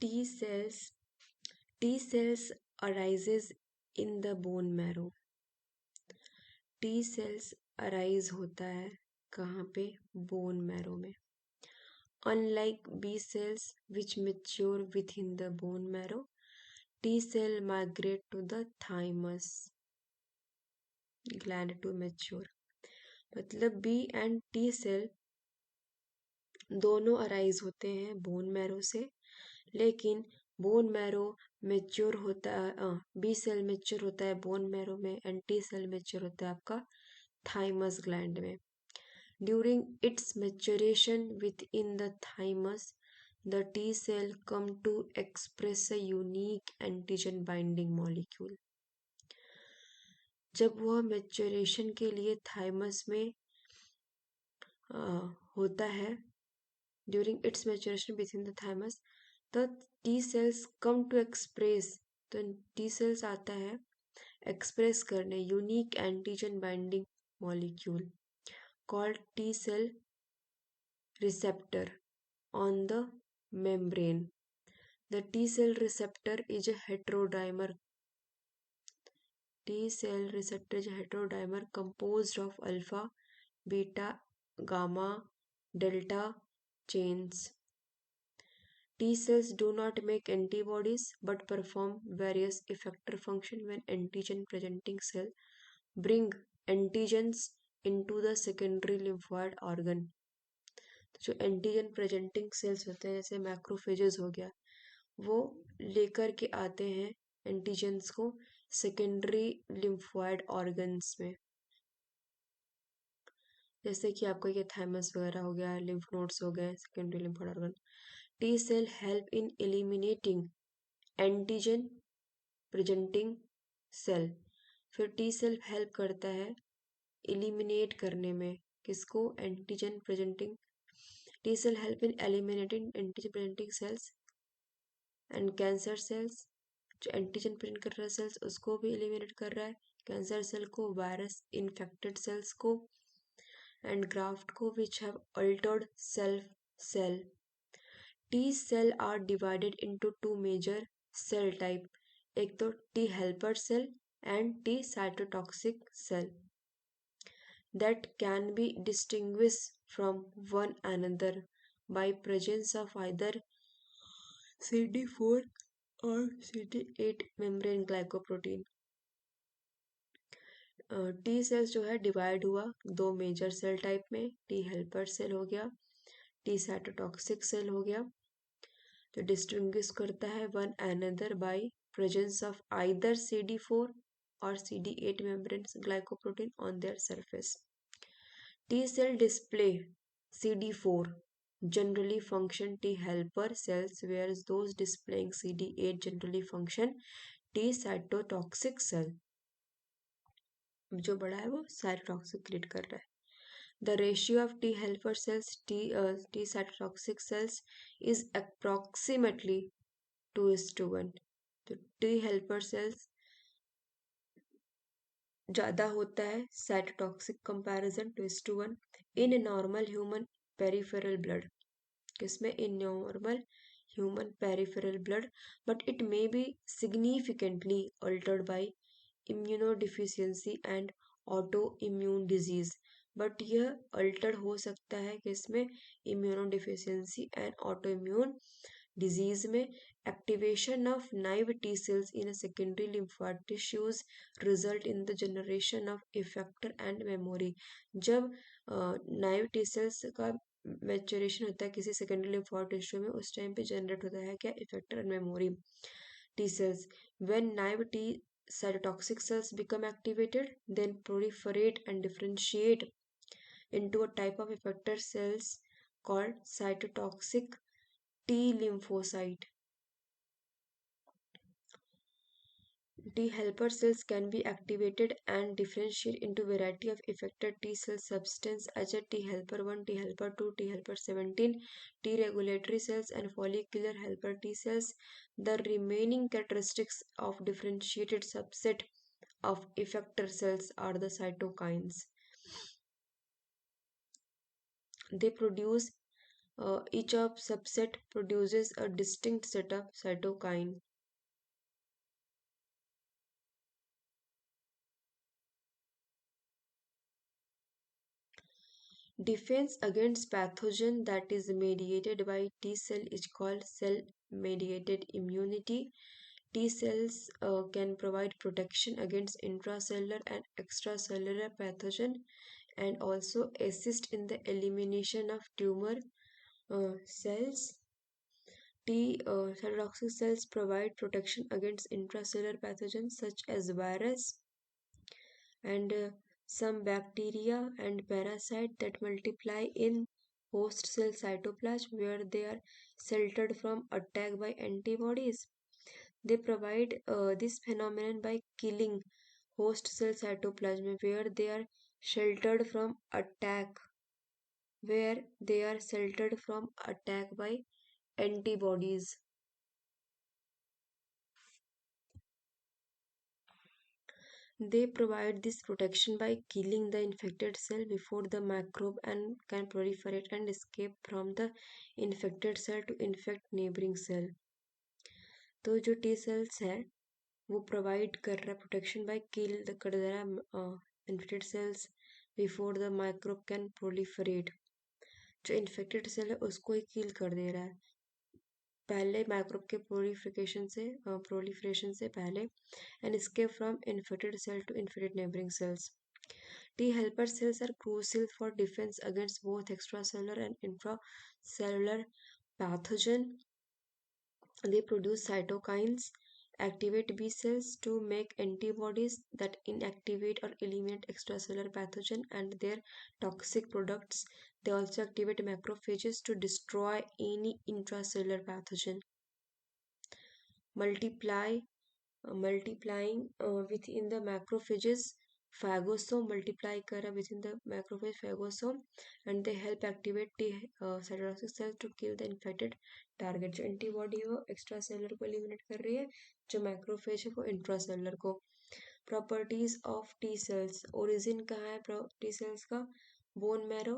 T cells T cells arises in the bone marrow. T cells arise होता है कहाँ पे? बोन मैरो में. Unlike B cells which mature within the bone marrow, T cell migrate to the thymus gland to mature. मतलब B and T cell दोनों arise होते हैं bone marrow से, लेकिन बोन मैरो मेच्योर होता है, बी सेल मेच्योर होता है बोन मैरो में एंड टी सेल मेच्योर होता है आपका थाइमस ग्लैंड में. During its maturation within the thymus the T cell come to express a unique antigen binding molecule. जब वह मेच्योरेशन के लिए थाइमस में होता है, during its maturation within the thymus, तो T cells come to express, तो T cells आता है एक्सप्रेस करने unique antigen binding molecule called T cell receptor on the membrane. The T cell receptor is a heterodimer. T cell receptor is a heterodimer composed of alpha, beta, gamma, delta chains. T cells do not make antibodies but perform various effector function when antigen presenting cell bring antigens into the secondary lymphoid organ. जो antigen presenting sales होते हैं जैसे macrophages हो गया, वो लेकर के आते हैं एंटीजेंस को सेकेंडरी लिम्फोइड ऑर्गन्स में, जैसे कि आपको ये थाइमस वगैरह हो गया, लिम्फ नोड्स हो गए, secondary lymphoid organ. T cell help in eliminating antigen presenting cell. फिर टी सेल हेल्प करता है एलिमिनेट करने में किसको? Antigen presenting. T cell help in eliminating antigen presenting cells and cancer cells. जो एंटीजन प्रेजेंट कर रहा है सेल्स उसको भी एलिमिनेट कर रहा है, कैंसर सेल को, वायरस इन्फेक्टेड सेल्स को एंड ग्राफ्ट को which have altered self cell. T cell are divided into two major cell type. एक तो T helper cell and T cytotoxic cell that can be distinguished from one another by presence of either CD4 or CD8 membrane glycoprotein. T cells जो है divide हुआ दो major cell type में, T helper cell हो गया, T cytotoxic cell हो गया, जो डिस्टिंग्विश करता है one another by presence of either CD4 और CD8 membrane glycoprotein on their surface. T cell display CD4 generally function T helper cells, whereas those displaying CD8 generally function T cytotoxic cell. जो बड़ा है वो cytotoxic create कर रहा है. The ratio of T helper cells T cytotoxic cells is approximately 2:1. तो T helper cells ज़्यादा होता है cytotoxic comparison 2:1 in normal human peripheral blood. किसमें? In normal human peripheral blood, but it may be significantly altered by immunodeficiency and autoimmune disease. But यह altered हो सकता है किसमें? Immunodeficiency and autoimmune disease में. Activation of naive T cells in secondary lymphoid tissues result in the generation of effector and memory. जब naive T cells का maturation होता है किसी सेकेंडरी लिम्फोइड टिश्यू में, उस टाइम पे जनरेट होता है क्या? Effector and memory T cells. When naive T cytotoxic cells become activated, then proliferate and differentiate into a type of effector cells called cytotoxic T lymphocyte. T helper cells can be activated and differentiate into variety of effector T cell substance as a T helper 1, T helper 2, T helper 17, T regulatory cells and follicular helper T cells. The remaining characteristics of differentiated subset of effector cells are the cytokines. They produce Each of subset produces a distinct set of cytokine. Defense against pathogen that is mediated by T cell is called cell mediated immunity. T cells can provide protection against intracellular and extracellular pathogen and also assist in the elimination of tumor cells. Cytotoxic cells provide protection against intracellular pathogens such as virus and some bacteria and parasites that multiply in host cell cytoplasm where they are sheltered from attack by antibodies. They provide this phenomenon by killing host cell cytoplasm where they are sheltered from attack by antibodies. They provide this protection by killing the infected cell before the microbe and can proliferate and escape from the infected cell to infect neighboring cell. तो जो T cells है वो provide कर रहा है protection bye कर दे रहा है infected cells before the microbe can proliferate. जो इन्फेक्टेड सेल है उसको ही किल कर दे रहा है पहले माइक्रोब के प्रोलिफरेशन से पहले and escape from infected cell to infected neighboring cells. T helper cells are crucial for defense against both extracellular and intracellular pathogen. They produce cytokines, activate B cells to make antibodies that inactivate or eliminate extracellular pathogen and their toxic products. They also activate macrophages to destroy any intracellular pathogen. Multiply multiplying within the macrophages. Phagosome multiply कर रहा within the macrophage phagosome and they help activate T cytotoxic cells to kill the infected target. जो antibody है वो extra cellular को eliminate कर रही है, जो मैक्रोफेज है वो इंट्रासेलर को. Properties of T cells. Origin कहाँ है टी सेल्स का? Bone marrow.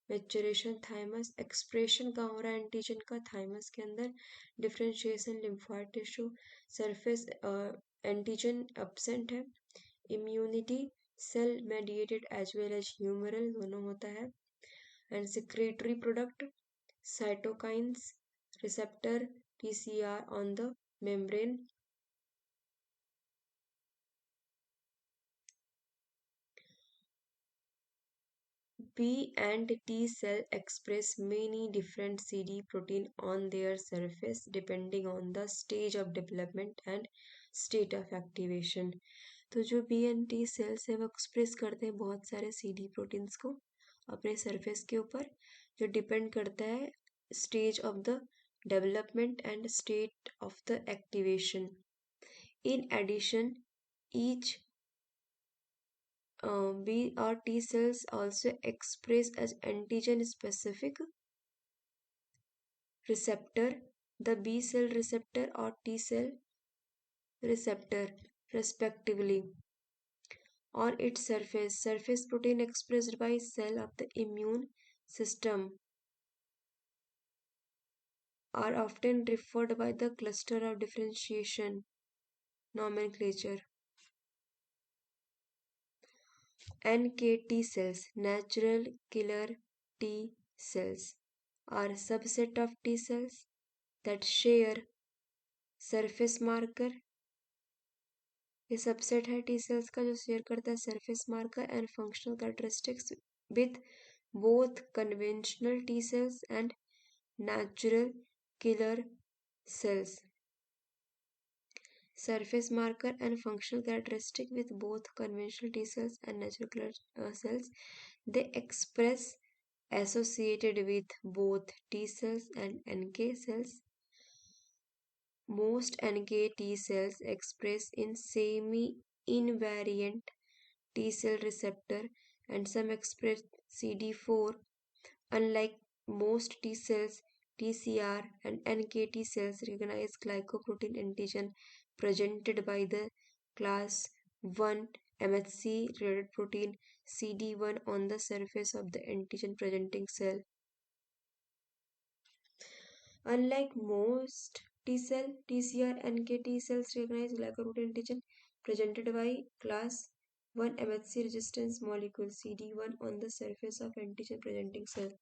Maturation thymus. Expression कहाँ हो रहा है एंटीजन का? थाइमस के अंदर. Differentiation lymphoid tissue. Surface antigen absent है. Immunity cell mediated as well as humoral दोनों होता है. And secretory product cytokines receptor TCR on the membrane. B and T cell express many different CD protein on their surface depending on the stage of development and state of activation. तो जो B and T cells है वो express करते हैं बहुत सारे CD proteins को अपने सरफेस के ऊपर, जो डिपेंड करता है stage of the development and state of the activation. In addition, each B or T cells also express as antigen specific receptor, the B cell receptor or T cell receptor respectively. On its surface, surface protein expressed by cell of the immune system are often referred by the cluster of differentiation nomenclature. NKT cells, natural killer T cells, are subset of T cells that share surface marker. ये subset है T cells का जो share करता है surface marker and functional characteristics with both conventional T cells and natural killer cells. Surface marker and functional characteristic with both conventional T cells and natural killer cells. They express associated with both T cells and NK cells. Most NK T cells express in semi-invariant T cell receptor and some express CD4. Unlike most T cells, TCR and NKT cells recognize glycoprotein antigen presented by the class 1 MHC related protein CD1 on the surface of the antigen presenting cell. Unlike most T cell, TCR NK cells recognize glycoprotein antigen presented by class 1 MHC resistance molecule CD1 on the surface of antigen presenting cell.